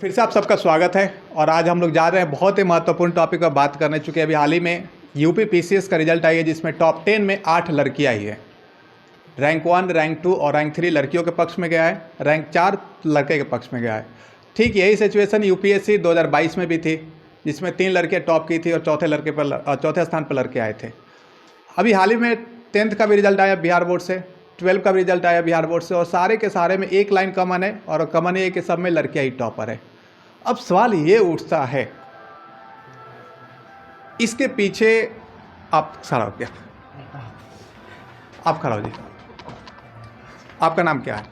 फिर से आप सबका स्वागत है और आज हम लोग जा रहे हैं बहुत ही महत्वपूर्ण टॉपिक पर बात करने। चुके अभी हाल ही में यूपी पीसीएस का रिजल्ट आई है जिसमें टॉप 10 में 8 लड़कियां आई है। रैंक 1, रैंक 2 और रैंक 3 लड़कियों के पक्ष में गया है, रैंक 4 लड़के के पक्ष में गया है। ठीक यही सिचुएशन यूपीएससी 2022 में भी थी जिसमें 3 लड़कियाँ टॉप की थी और चौथे स्थान पर लड़के आए थे। अभी हाल ही में 10th का भी रिजल्ट आया बिहार बोर्ड से, 12 का भी रिजल्ट आया बिहार बोर्ड से और सारे के सारे में एक लाइन कॉमन है और कॉमन ये कि सब में लड़कियां ही टॉपर है। अब सवाल ये उठता है, इसके पीछे आप खड़ा हो क्या? आप खड़ा हो जी। आपका नाम क्या है?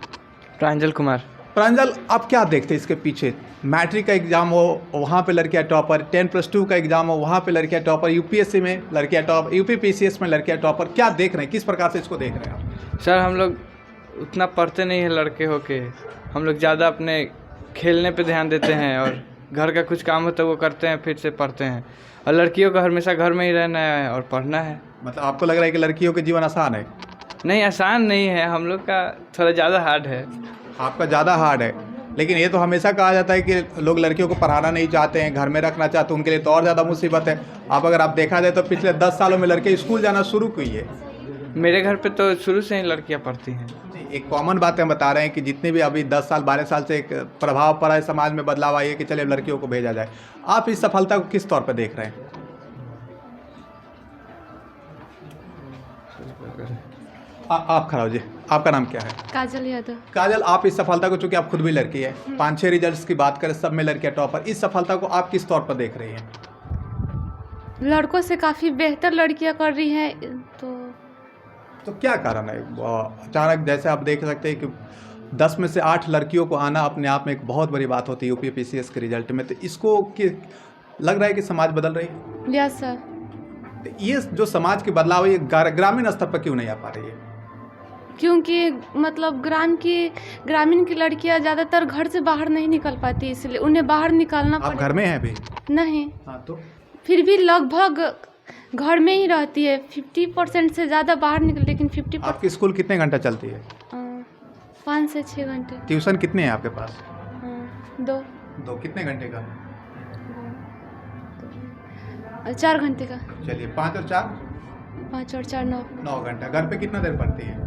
प्रांजल कुमार। प्रांजल, आप क्या देखते हैं इसके पीछे? मैट्रिक का एग्जाम हो वहाँ पे लड़कियां टॉपर, 10+2 का एग्जाम हो वहाँ पे लड़कियां टॉपर, यूपीएससी में लड़कियां टॉप, यूपी पीसीएस में लड़कियां टॉपर, क्या देख रहे हैं? किस प्रकार से इसको देख रहे हैं आप? सर हम लोग उतना पढ़ते नहीं हैं लड़के होके, हम लोग ज़्यादा अपने खेलने पे ध्यान देते हैं और घर का कुछ काम होता है वो करते हैं, फिर से पढ़ते हैं। और लड़कियों का हमेशा घर में ही रहना है और पढ़ना है। मतलब आपको लग रहा है कि लड़कियों के जीवन आसान है? नहीं, आसान नहीं है, हम लोग का थोड़ा ज़्यादा हार्ड है। आपका ज़्यादा हार्ड है, लेकिन ये तो हमेशा कहा जाता है कि लोग लड़कियों को पढ़ाना नहीं चाहते हैं, घर में रखना चाहते हैं, उनके लिए तो और ज़्यादा मुसीबत है। अगर आप देखा जाए तो पिछले 10 सालों में लड़के स्कूल जाना शुरू की है। मेरे घर पे तो शुरू से ही लड़कियां पढ़ती हैं। एक कॉमन बात हम बता रहे हैं कि जितने भी अभी 10 साल 12 साल से एक प्रभाव पड़ा है, समाज में बदलाव आई है कि चले लड़कियों को भेजा जाए। आप इस सफलता को किस तौर पर देख रहे हैं? आप खड़ा हो जी। आपका नाम क्या है? काजल यादव। काजल, आप इस सफलता को, चूंकि आप खुद भी लड़की है, 5-6 रिजल्ट्स की बात करें सब में लड़कियां टॉपर, इस सफलता को आप किस तौर पर देख रही हैं? लड़कों से काफ़ी बेहतर लड़कियां कर रही हैं। तो क्या कारण है? अचानक जैसे आप देख सकते हैं कि 10 में से 8 लड़कियों को आना अपने आप में एक बहुत बड़ी बात होती है यूपी पीसीएस के रिजल्ट में। तो इसको लग रहा है कि समाज बदल रही है? Yes sir. तो ये जो समाज की बदलाव है ये ग्रामीण स्तर पर क्यों नहीं आ पा रही है? क्योंकि मतलब ग्रामीण की लड़कियां ज़्यादातर घर से बाहर नहीं निकल पाती, इसलिए उन्हें बाहर निकालना आप घर में हैं अभी? नहीं। हाँ, तो फिर भी लगभग घर में ही रहती है, 50% से ज़्यादा बाहर निकल, लेकिन 50%। आपकी स्कूल कितने घंटा चलती है? 5 से 6 घंटे। ट्यूशन कितने हैं आपके पास? 2 कितने घंटे का? 4 घंटे का। चलिए 5 और 4? 5 और 4 9 घंटा। घर पे कितना देर पढ़ती है?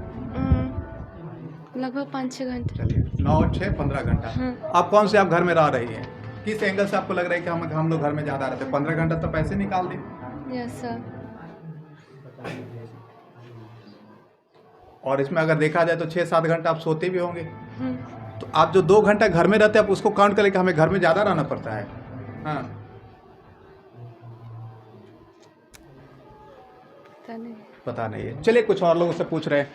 लगभग 5-6 घंटे। चलिए 9 और 6 15 घंटा। आप कौन से आप घर में रह रही हैं? किस एंगल से आपको लग रहा है कि हम लोग घर में ज़्यादा रहते हैं? 15 घंटा तो पैसे निकाल दें। Yes sir. और इसमें अगर देखा जाए तो 6-7 घंटा आप सोते भी होंगे। तो आप जो 2 घंटा घर में रहते हैं आप उसको काउंट करें कि हमें घर में ज़्यादा रहना पड़ता है। हाँ, पता नहीं है। चलिए कुछ और लोगों से पूछ रहे हैं।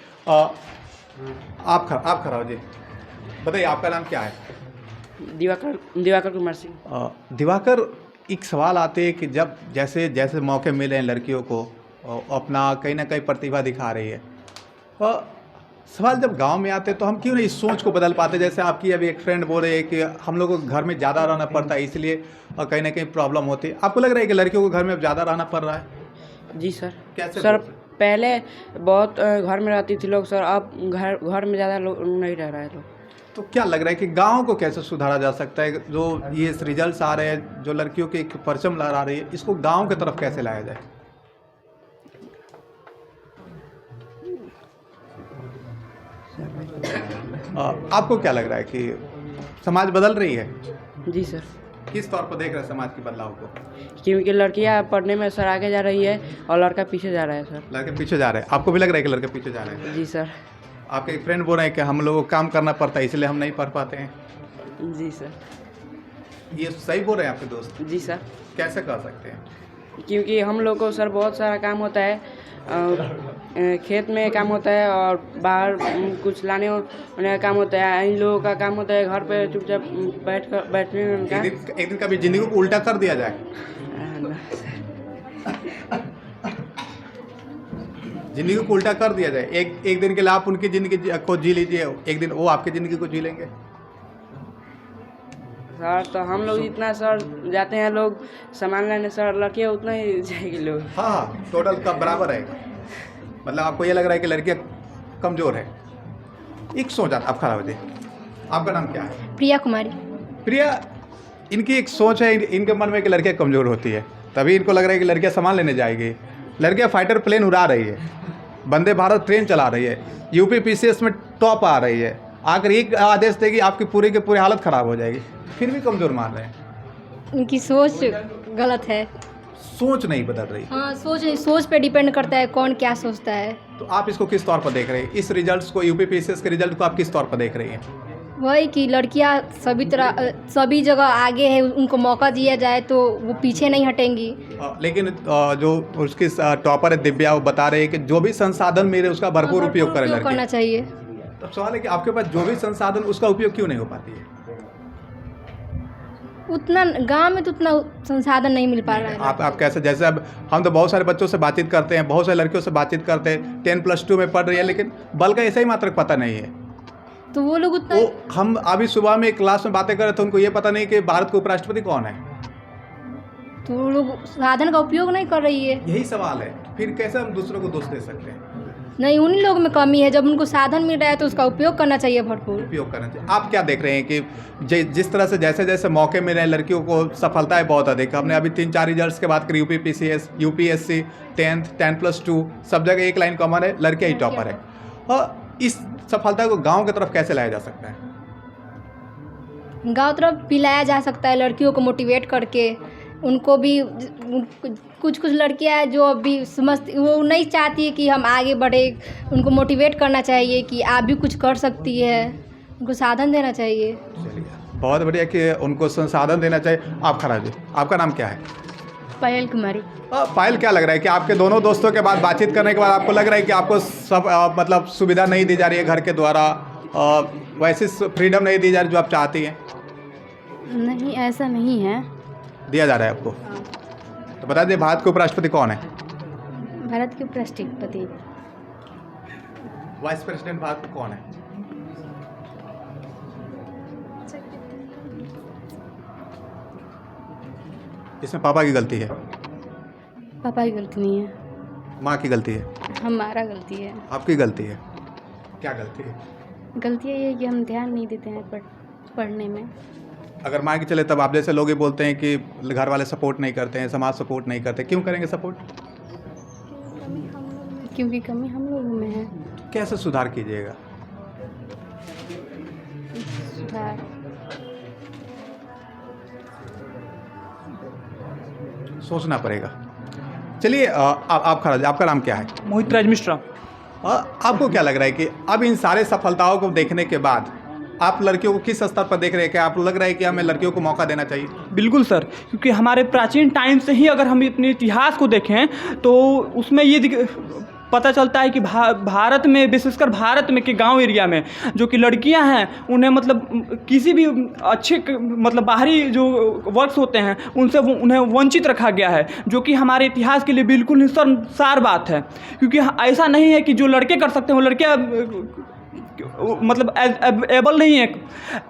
आप खड़ा हो जी। बताइए आपका नाम क्या है? दिवाकर कुमार सिंह। दिवाकर, एक सवाल आते हैं कि जब जैसे जैसे मौके मिले हैं लड़कियों को अपना कहीं ना कहीं प्रतिभा दिखा रही है, सवाल जब गांव में आते हैं तो हम क्यों नहीं इस सोच को बदल पाते? जैसे आपकी अभी एक फ्रेंड बोल रहे हैं कि हम लोग को घर में ज़्यादा रहना पड़ता है इसलिए कहीं ना कहीं प्रॉब्लम होती है। आपको लग रहा है कि लड़कियों को घर में अब ज़्यादा रहना पड़ रहा है? जी सर। कैसे सर पहले बहुत घर में रहती थी लोग सर, अब घर में ज़्यादा लोग नहीं रह रहे हैं लोग। तो क्या लग रहा है कि गांव को कैसे सुधारा जा सकता है? जो ये रिजल्ट्स आ रहे हैं, जो लड़कियों के एक परचम लहरा रही है, इसको गांव की तरफ कैसे लाया जाए? आपको क्या लग रहा है कि समाज बदल रही है? जी सर। किस तौर पर देख रहे हैं समाज के बदलाव को? क्योंकि लड़कियां पढ़ने में सर आगे जा रही है और लड़का पीछे जा रहा है सर। लड़के पीछे जा रहे हैं? आपको भी लग रहा है कि लड़के पीछे जा रहे हैं? जी सर। आपके एक फ्रेंड बोल रहे हैं कि हम लोगों को काम करना पड़ता है इसलिए हम नहीं पढ़ पाते हैं। जी सर। ये सही बोल रहे हैं आपके दोस्त? जी सर। कैसे कर सकते हैं? क्योंकि हम लोग को सर बहुत सारा काम होता है, खेत में काम होता है और बाहर कुछ लाने का काम होता है। इन लोगों का काम होता है घर पे चुपचाप बैठने में उनका। एक दिन कभी जिंदगी को उल्टा कर दिया जाए? जिंदगी को उल्टा कर दिया जाए, एक दिन के लिए आप उनकी जिंदगी को जी लीजिए, एक दिन वो आपकी जिंदगी को जी लेंगे। सर तो हम लोग इतना सर जाते हैं लोग सामान लेने, सर लड़कियाँ उतना ही जाएगी लोग। हाँ, टोटल का बराबर है। मतलब आपको ये लग रहा है कि लड़कियाँ कमज़ोर है? एक सोच आप खड़ा हो जाए। आपका नाम क्या है? प्रिया कुमारी। प्रिया, इनकी एक सोच है इनके मन में कि लड़कियाँ कमज़ोर होती है, तभी इनको लग रहा है कि लड़कियाँ सामान लेने जाएगी। लड़कियाँ फाइटर प्लेन उड़ा रही है, वंदे भारत ट्रेन चला रही है, यूपी पीसीएस में टॉप आ रही है, आकर एक आदेश देगी आपकी पूरी की पूरी हालत ख़राब हो जाएगी, फिर भी कमज़ोर मान रहे हैं। उनकी सोच गलत है। सोच नहीं बदल रही। हाँ, सोच पे डिपेंड करता है कौन क्या सोचता है। तो आप इसको किस तौर पर देख रहे हैं, इस रिजल्ट्स को, यूपी पीसीएस के रिजल्ट को आप किस तौर पर देख रही हैं? वही कि लड़कियां सभी जगह आगे है, उनको मौका दिया जाए तो वो पीछे नहीं हटेंगी। लेकिन जो उसकी टॉपर है दिव्या, वो बता रहे हैं कि जो भी संसाधन मिले उसका भरपूर उपयोग करें लड़के। करना चाहिए। तब सवाल है कि आपके पास जो भी संसाधन उसका उपयोग क्यों नहीं हो पाती है? उतना गांव में तो उतना संसाधन नहीं मिल पा रहा है। आप कैसे, जैसे अब हम तो बहुत सारे बच्चों से बातचीत करते हैं, बहुत सारे लड़कियों से बातचीत करते हैं, 10+2 में पढ़ रही है, लेकिन बल का ऐसा ही मात्रक पता नहीं है। तो वो लोग उतना हम अभी सुबह में क्लास में बातें कर रहे थे, उनको ये पता नहीं कि भारत के उपराष्ट्रपति कौन है। तो वो लोग साधन का उपयोग नहीं कर रही है। यही सवाल है, फिर कैसे हम दूसरों को दोष दे सकते हैं? नहीं, उन्हीं लोग में कमी है। जब उनको साधन मिल रहा है तो उसका उपयोग करना चाहिए, भरपूर उपयोग करना चाहिए। आप क्या देख रहे हैं कि जिस तरह से जैसे जैसे मौके मिल रहे हैं लड़कियों को, सफलताएं बहुत अधिक। हमने अभी 3-4 रिजल्ट्स के बात करी, यूपी पीसीएस, यूपीएससी, 10+2 सब जगह एक लाइन कॉमन है, लड़कियां ही टॉपर है। और इस सफलता को गाँव की तरफ कैसे लाया जा सकता है? गांव तरफ पिलाया जा सकता है, लड़कियों को मोटिवेट करके। उनको भी कुछ लड़कियां जो अभी वो नहीं चाहती है कि हम आगे बढ़े, उनको मोटिवेट करना चाहिए कि आप भी कुछ कर सकती है, उनको साधन देना चाहिए। बहुत बढ़िया कि उनको संसाधन देना चाहिए। आप खड़ा जी, आपका नाम क्या है? पायल कुमारी। पायल, क्या लग रहा है कि आपके दोनों दोस्तों के बाद बातचीत करने के बाद आपको लग रहा है कि आपको सब मतलब सुविधा नहीं दी जा रही है घर के द्वारा, वैसी फ्रीडम नहीं दी जा रही जो आप चाहती हैं? नहीं, ऐसा नहीं है। दिया जा रहा है आपको। तो बता दीजिए, भारत के उपराष्ट्रपति कौन है? भारत के उपराष्ट्रपति वाइस प्रेसिडेंट भारत के कौन है? इसमें पापा की गलती है? पापा की गलती नहीं है, माँ की गलती है? हमारा गलती है। आपकी गलती है? क्या गलती है? गलती ये है कि हम ध्यान नहीं देते हैं पढ़ने में। अगर मान के चले तब आप जैसे लोग ये बोलते हैं कि घर वाले सपोर्ट नहीं करते हैं, समाज सपोर्ट नहीं करते, क्यों करेंगे सपोर्ट? क्योंकि कमी हम लोगों में है। कैसे सुधार कीजिएगा? सुधार सोचना पड़ेगा। चलिए, आप खड़ा, आपका नाम क्या है? मोहित राज मिश्रा। आपको क्या लग रहा है कि अब इन सारे सफलताओं को देखने के बाद आप लड़कियों को किस स्तर पर देख रहे हैं? कि आप लग रहा है कि हमें लड़कियों को मौका देना चाहिए? बिल्कुल सर, क्योंकि हमारे प्राचीन टाइम से ही अगर हम अपने इतिहास को देखें तो उसमें ये पता चलता है कि भारत में, विशेषकर भारत में के गांव एरिया में जो कि लड़कियां हैं, उन्हें मतलब किसी भी अच्छे मतलब बाहरी जो वर्क्स होते हैं उनसे उन्हें वंचित रखा गया है, जो कि हमारे इतिहास के लिए बिल्कुल निस्सार बात है। क्योंकि ऐसा नहीं है कि जो लड़के कर सकते हैं वो लड़कियां मतलब एबल नहीं है।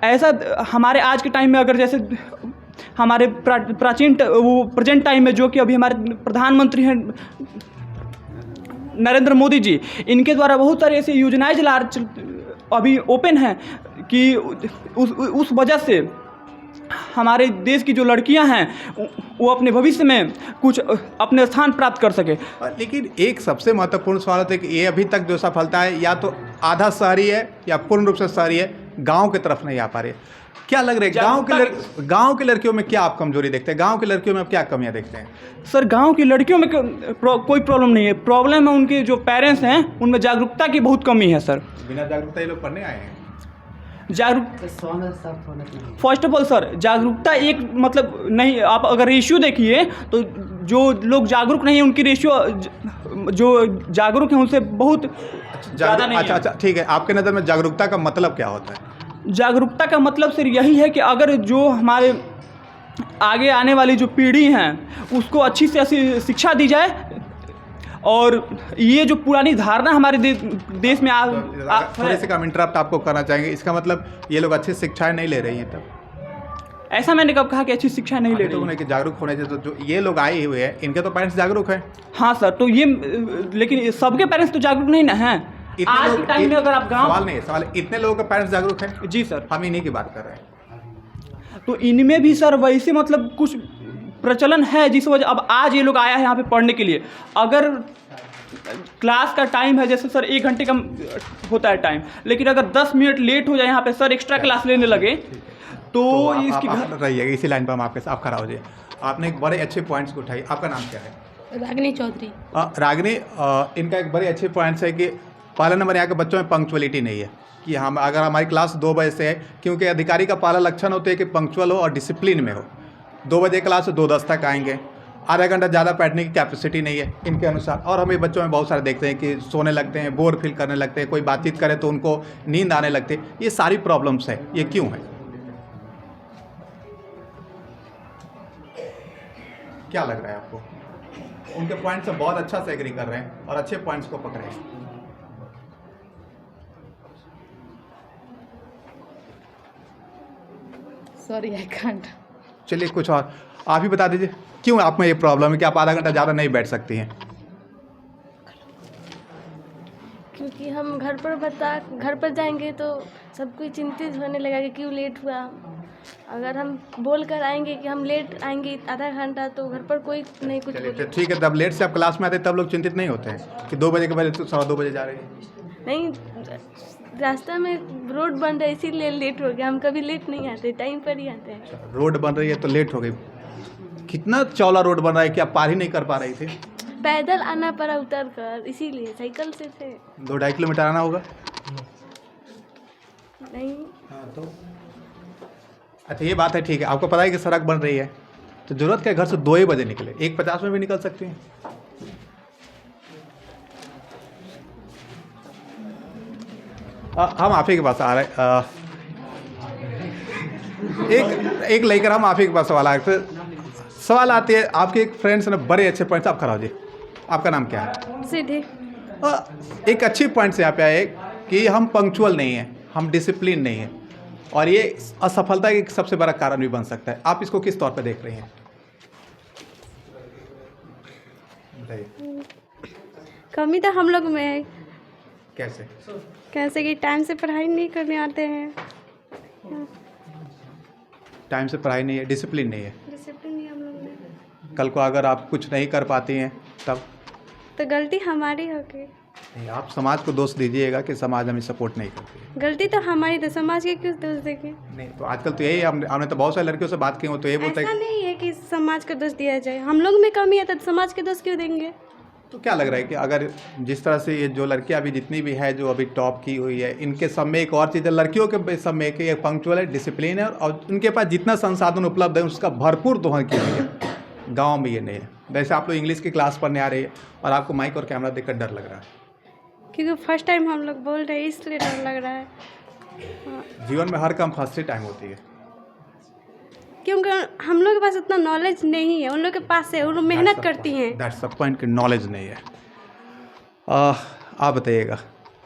ऐसा हमारे आज के टाइम में, अगर जैसे हमारे प्रेजेंट टाइम में जो कि अभी हमारे प्रधानमंत्री हैं नरेंद्र मोदी जी, इनके द्वारा बहुत सारी ऐसी योजनाएं अभी ओपन हैं कि उस वजह से हमारे देश की जो लड़कियां हैं वो अपने भविष्य में कुछ अपने स्थान प्राप्त कर सके। लेकिन एक सबसे महत्वपूर्ण सवाल है कि ये अभी तक जो सफलता है या तो आधा शहरी है या पूर्ण रूप से शहरी है, गांव की तरफ नहीं आ पा रही है। क्या लग रहा है गांव की लड़कियों में क्या आप कमजोरी देखते हैं? गांव की लड़कियों में आप क्या कमियां देखते हैं? सर, गांव की लड़कियों में कोई प्रॉब्लम नहीं है। प्रॉब्लम है उनके जो पेरेंट्स हैं उनमें जागरूकता की बहुत कमी है सर। बिना जागरूकता ये लोग पढ़ने आए हैं? फर्स्ट ऑफ ऑल सर, जागरूकता एक मतलब नहीं। आप अगर रेशियो देखिए तो जो लोग जागरूक नहीं है उनकी रेशियो जो जागरूक हैं उनसे बहुत ज़्यादा नहीं है। अच्छा, ठीक है। आपके नज़र में जागरूकता का मतलब क्या होता है? जागरूकता का मतलब सिर्फ यही है कि अगर जो हमारे आगे आने वाली जो पीढ़ी हैं उसको अच्छी से अच्छी शिक्षा दी जाए, और ये जो पुरानी धारणा हमारे देश में थोड़े से कम इंटरप्ट आपको करना चाहेंगे, इसका मतलब ये लोग अच्छी शिक्षाएं नहीं ले रही हैं? तब ऐसा मैंने कब कहा कि अच्छी शिक्षा नहीं ले रही? तो उन्हें जागरूक होने चाहिए। तो जो ये लोग आए हुए हैं इनके तो पेरेंट्स जागरूक हैं। हाँ सर, तो ये लेकिन सबके पेरेंट्स तो जागरूक नहीं ना हैं। आज के टाइम में अगर आप गाँव, सवाल नहीं है, सवाल इतने लोगों के पेरेंट्स जागरूक हैं? जी सर, हम इन्हीं की बात कर रहे हैं। तो इनमें भी सर वैसे मतलब कुछ प्रचलन है जिस वजह अब आज ये लोग आया है यहाँ पे पढ़ने के लिए। अगर क्लास का टाइम है जैसे सर 1 घंटे का होता है टाइम, लेकिन अगर 10 मिनट लेट हो जाए यहाँ पे सर एक्स्ट्रा क्लास लेने लगे तो इसकी आप रहिएगा इसी लाइन पर हम आपके साथ खड़ा हो जाइए। आपने एक बड़े अच्छे पॉइंट्स को उठाई। आपका नाम क्या है? रागिनी चौधरी। रागिनी, इनका एक बड़े अच्छे पॉइंट्स है कि पहला नंबर यहाँ के बच्चों में पंक्चुअलिटी नहीं है कि हम अगर हमारी क्लास 2 बजे से है, क्योंकि अधिकारी का पहला लक्षण होता है कि पंक्चुअल हो और डिसिप्लिन में हो। 2 बजे क्लास से 2:10 तक आएंगे, आधा घंटा ज़्यादा बैठने की कैपेसिटी नहीं है इनके अनुसार। और हम ये बच्चों में बहुत सारे देखते हैं कि सोने लगते हैं, बोर फील करने लगते हैं, कोई बातचीत करे तो उनको नींद आने लगती है। ये सारी प्रॉब्लम्स है, ये क्यों है? क्या लग रहा है आपको? उनके पॉइंट से बहुत अच्छा से एग्री कर रहे हैं और अच्छे पॉइंट्स को पकड़े हैं। Sorry I can't. चलिए कुछ और आप ही बता दीजिए, क्यों आप में ये प्रॉब्लम है कि आप आधा घंटा ज़्यादा नहीं बैठ सकती हैं? क्योंकि हम घर पर जाएंगे तो सब कोई चिंतित होने लगा कि क्यों लेट हुआ। अगर हम बोल कर आएंगे कि हम लेट आएंगे आधा घंटा तो घर पर कोई नहीं कुछ चलिए बोले। ठीक है, तब लेट से आप क्लास में आते तब लोग चिंतित नहीं होते हैं कि 2 बजे के पहले तो 2:15 बजे जा रही है। नहीं, रास्ता में रोड बन रहा है इसीलिए लेट हो गया। हम कभी लेट नहीं आते, टाइम पर ही आते हैं। रोड बन रही है तो लेट हो गई। कितना चौड़ा रोड बन रहा है कि आप पार ही नहीं कर पा रही थी? पैदल आना पड़ा उतर कर, इसीलिए साइकिल से थे। 2-2.5 किलोमीटर आना होगा। नहीं, हाँ तो अच्छा ये बात है, ठीक है। आपको पता है कि सड़क बन रही है तो जरूरत क्या घर से 2 ही बजे निकले, 1:50 में भी निकल सकती हैं। हम आप ही के पास आ रहे एक लेकर हम आप ही के पास सवाल आए। फिर सवाल आती है, आपके एक फ्रेंड्स ने बड़े अच्छे पॉइंट्स, आप खड़ा हो जी। आपका नाम क्या है? सीधे एक अच्छी पॉइंट से यहाँ पे आए कि हम पंक्चुअल नहीं हैं, हम डिसिप्लिन नहीं हैं और ये असफलता का सबसे बड़ा कारण भी बन सकता है। आप इसको किस तौर पे देख रही हैं? कमी तो हम लोग में है। कैसे कि टाइम से पढ़ाई नहीं करने आते हैं, टाइम से पढ़ाई नहीं है, डिसिप्लिन नहीं है। डिसिप्लिन नहीं हम लोग में। कल को अगर आप कुछ नहीं कर पाती हैं तब तो गलती हमारी होगी। नहीं, आप समाज को दोष दीजिएगा कि समाज हमें सपोर्ट नहीं करती है। गलती तो हमारी, तो समाज के क्यों दोष देंगे? नहीं तो आजकल तो यही हमने तो बहुत सारे लड़कियों से बात की हो तो ये बोलते ऐसा हैं नहीं है कि समाज को दोष दिया जाए। हम लोग में कमी है तो समाज के दोष क्यों देंगे? तो क्या लग रहा है कि अगर जिस तरह से ये जो लड़कियां अभी जितनी भी है जो अभी टॉप की हुई है, इनके सब में एक और चीज़ है, लड़कियों के सब में कि एक पंक्चुअल है, डिसिप्लिन है और उनके पास जितना संसाधन उपलब्ध है उसका भरपूर दोहन की हुई है। गाँव में ये नहीं है। वैसे आप लोग इंग्लिश की क्लास पढ़ने आ रही है और आपको माइक और कैमरा देखकर डर लग रहा है क्योंकि फर्स्ट टाइम हम लोग बोल रहे हैं इसलिए डर लग रहा है। जीवन में हर काम फर्स्ट टाइम होती है। क्योंकि हम लोग के पास उतना नॉलेज नहीं है, उन लोग के पास है, वो लोग मेहनत करती हैं। दैट्स द पॉइंट कि नॉलेज नहीं है। आप बताइएगा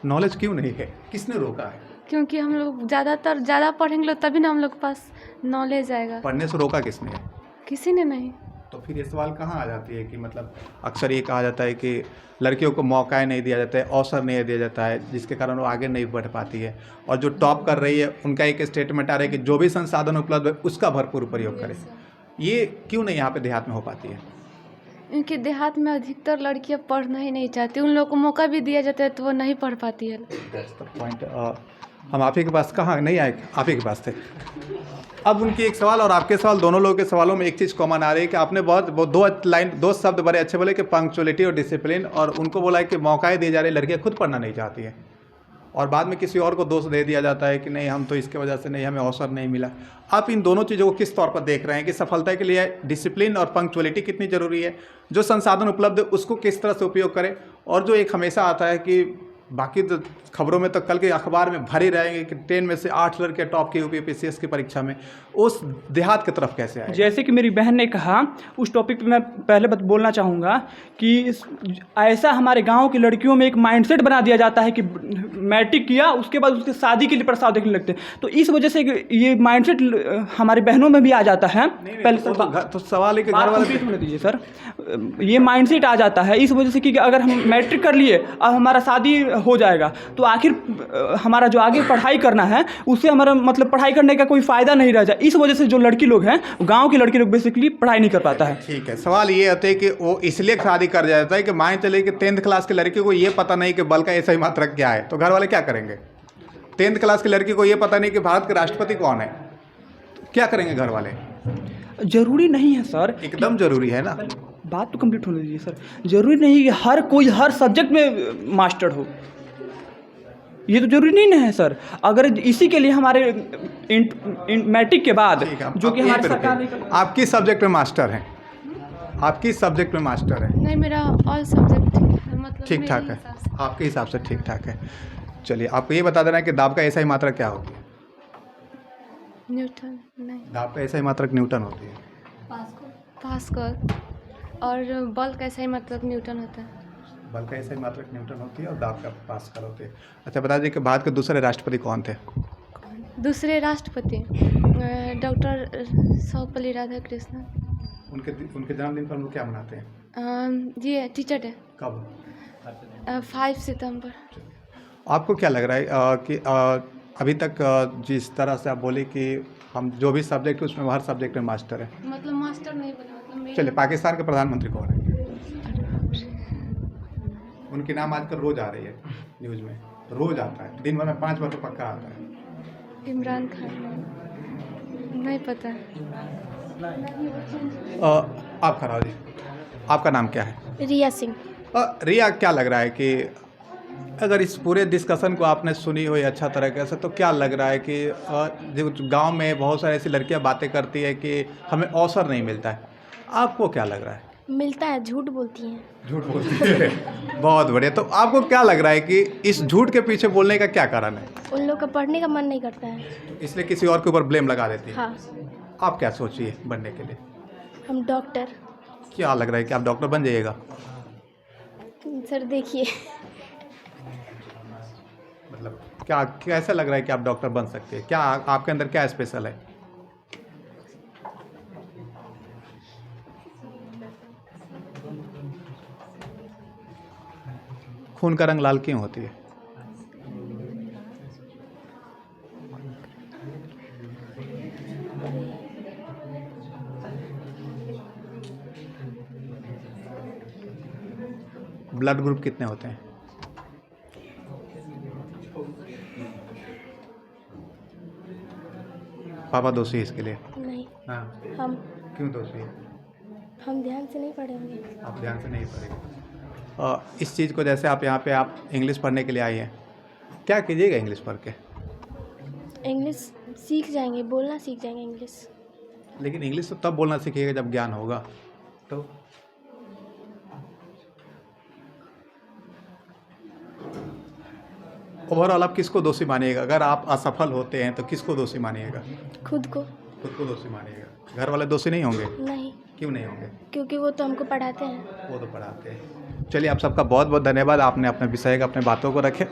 नॉलेज क्यों नहीं है, किसने रोका है? क्योंकि हम लोग ज़्यादा पढ़ेंगे तभी ना हम लोग के पास नॉलेज आएगा। पढ़ने से रोका किसने है? किसी ने नहीं। तो फिर ये सवाल कहाँ आ जाती है कि मतलब अक्सर ये कहा जाता है कि लड़कियों को मौका नहीं दिया जाता है, अवसर नहीं दिया जाता है, जिसके कारण वो आगे नहीं बढ़ पाती है। और जो टॉप कर रही है उनका एक स्टेटमेंट आ रहा है कि जो भी संसाधन उपलब्ध है उसका भरपूर प्रयोग करें। ये क्यों नहीं यहाँ पे देहात में हो पाती है? क्योंकि देहात में अधिकतर लड़कियां पढ़ना ही नहीं चाहती। उन लोगों को मौका भी दिया जाता है तो वो नहीं पढ़ पाती है। That's the point. हम आप ही के पास कहाँ नहीं आए, आप ही के पास थे। अब उनकी एक सवाल और आपके सवाल, दोनों लोगों के सवालों में एक चीज़ कॉमन आ रही है कि आपने दो शब्द बड़े अच्छे बोले कि पंक्चुअलिटी और डिसिप्लिन, और उनको बोला है कि मौकाएं दी जा रही, लड़कियां खुद पढ़ना नहीं चाहती है और बाद में किसी और को दोष दे दिया जाता है कि नहीं हम तो इसके वजह से नहीं, हमें अवसर नहीं मिला। आप इन दोनों चीज़ों को किस तौर पर देख रहे हैं कि सफलता के लिए डिसिप्लिन और पंक्चुअलिटी कितनी ज़रूरी है, जो संसाधन उपलब्ध है उसको किस तरह से उपयोग करें, और जो एक हमेशा आता है कि बाकी तो खबरों में तो कल के अखबार में भरे रहेंगे कि 10 में से 8 लड़के टॉप के यूपीपीसीएस की परीक्षा में, उस देहात की तरफ कैसे आए? जैसे कि मेरी बहन ने कहा, उस टॉपिक पे मैं पहले बोलना चाहूँगा कि ऐसा हमारे गांव की लड़कियों में एक माइंडसेट बना दिया जाता है कि मैट्रिक किया उसके बाद उसके शादी के लिए प्रस्ताव देखने लगते हैं। तो इस वजह से ये माइंडसेट हमारी बहनों में भी आ जाता है। पहले तो सवाल है कि घर वाले होने दीजिए सर, ये माइंडसेट आ जाता है इस वजह से कि अगर हम मैट्रिक कर लिए अब हमारा शादी हो जाएगा तो आखिर हमारा जो आगे पढ़ाई करना है उससे हमारा मतलब पढ़ाई करने का कोई फ़ायदा नहीं रह जाए। इस वजह से जो लड़की लोग हैं, गाँव की लड़की लोग बेसिकली पढ़ाई नहीं कर पाता है। ठीक है, सवाल ये होता है कि वो इसलिए शादी कर जाता है कि मान चले कि 10th क्लास की लड़की को ये पता नहीं कि बल का सही मात्रक क्या है, तो घर वाले क्या करेंगे? 10th क्लास की लड़की को ये पता नहीं कि भारत के राष्ट्रपति कौन है, तो क्या करेंगे घर वाले? जरूरी नहीं है सर, एकदम जरूरी है ना। बात तो कंप्लीट होने दीजिए सर। जरूरी नहीं कि हर कोई हर सब्जेक्ट में मास्टर हो, ये तो जरूरी नहीं है सर। अगर इसी के लिए हमारे मैट्रिक के बाद जो कि हमारे सरकार ने आप किस सब्जेक्ट में मास्टर हैं? आप किस सब्जेक्ट में मास्टर हैं? नहीं, मेरा ऑल सब्जेक्ट मतलब ठीक ठाक है, आपके हिसाब से ठीक ठाक है। चलिए, आपको ये बता देना है कि दाब का SI मात्रक क्या होती है? न्यूटन नहीं, दाब का SI मात्रक न्यूटन होती है। पास्कल, और बल का SI मात्रक न्यूटन होता है। बल का SI मात्रक न्यूटन होती है और दाब का पास्कल होती है। अच्छा, बता दीजिए कि भारत के दूसरे राष्ट्रपति कौन थे? दूसरे राष्ट्रपति डॉक्टर सर्वपल्ली राधाकृष्णन। उनके जन्मदिन पर हम लोग क्या मनाते हैं? ये टीचर डे कब? 5 सितंबर। आपको क्या लग रहा है कि अभी तक जिस तरह से आप बोले कि हम जो भी सब्जेक्ट है उसमें हर सब्जेक्ट में मास्टर है, मतलब मास्टर नहीं बने, मतलब चलिए, पाकिस्तान के प्रधानमंत्री कौन है? उनके नाम आजकल रोज आ रही है न्यूज़ में, रोज आता है, दिन भर में 5 बार तो पक्का आता है। इमरान खान नहीं पता। आप खड़ा जी, आपका नाम क्या है? रिया सिंह। रिया, क्या लग रहा है कि अगर इस पूरे डिस्कशन को आपने सुनी हो अच्छा तरीके से, तो क्या लग रहा है कि जो गांव में बहुत सारी ऐसी लड़कियां बातें करती है कि हमें अवसर नहीं मिलता है, आपको क्या लग रहा है? मिलता है, झूठ बोलती हैं। झूठ बोलती है। बहुत बढ़िया। तो आपको क्या लग रहा है कि इस झूठ के पीछे बोलने का क्या कारण है? उन लोग का पढ़ने का मन नहीं करता है, इसलिए किसी और के ऊपर ब्लेम लगा देती है। हाँ। आप क्या सोचिए बनने के लिए? हम डॉक्टर। क्या लग रहा है कि आप डॉक्टर बन जाइएगा? सर देखिए, मतलब क्या कैसा लग रहा है कि आप डॉक्टर बन सकते हैं? क्या आपके अंदर क्या स्पेशल है? खून का रंग लाल क्यों होती है? ब्लड ग्रुप कितने होते हैं? पापा दोषी है इसके लिए? नहीं, हाँ, हम क्यों दोषी है? ध्यान से नहीं पढ़ेंगे। आप ध्यान से नहीं पढ़ेंगे। इस चीज़ को, जैसे आप यहाँ पे आप इंग्लिश पढ़ने के लिए आई हैं, क्या कीजिएगा इंग्लिश पढ़ के? इंग्लिश सीख जाएंगे, बोलना सीख जाएंगे इंग्लिश। लेकिन इंग्लिश तो तब बोलना सीखिएगा जब ज्ञान होगा। तो ओवरऑल आप किसको दोषी मानिएगा? अगर आप असफल होते हैं तो किसको दोषी मानिएगा? खुद को। खुद को दोषी मानिएगा। घर वाले दोषी नहीं होंगे? नहीं, क्यों नहीं होंगे? क्योंकि वो तो हमको पढ़ाते हैं। वो तो पढ़ाते हैं। चलिए, आप सबका बहुत बहुत धन्यवाद, आपने अपने विषय का अपने बातों को रखे।